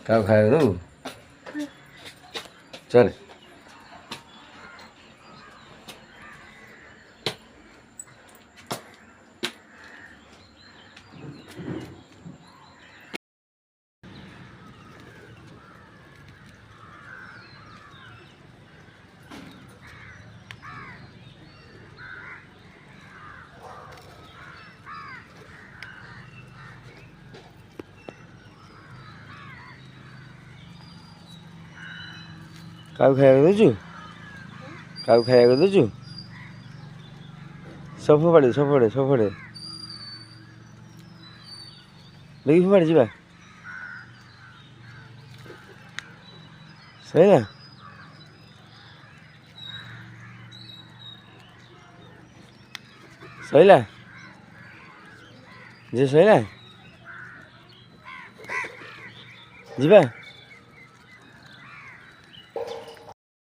କାହାକୁ ଖାଇବାକୁ ଦେବୁ? ଚାଲେ। କାହାକୁ ଖାଇବାକୁ ଦେଉଛୁ? କାହାକୁ ଖାଇବାକୁ ଦେଉଛୁ? ସବୁ ଫୋପାଡ଼େ ଦେଖି ଫୋପାଡ଼େ ଯିବା। ସଇଲା ସଇଲା ଯେ ସଇଲା ଯିବା।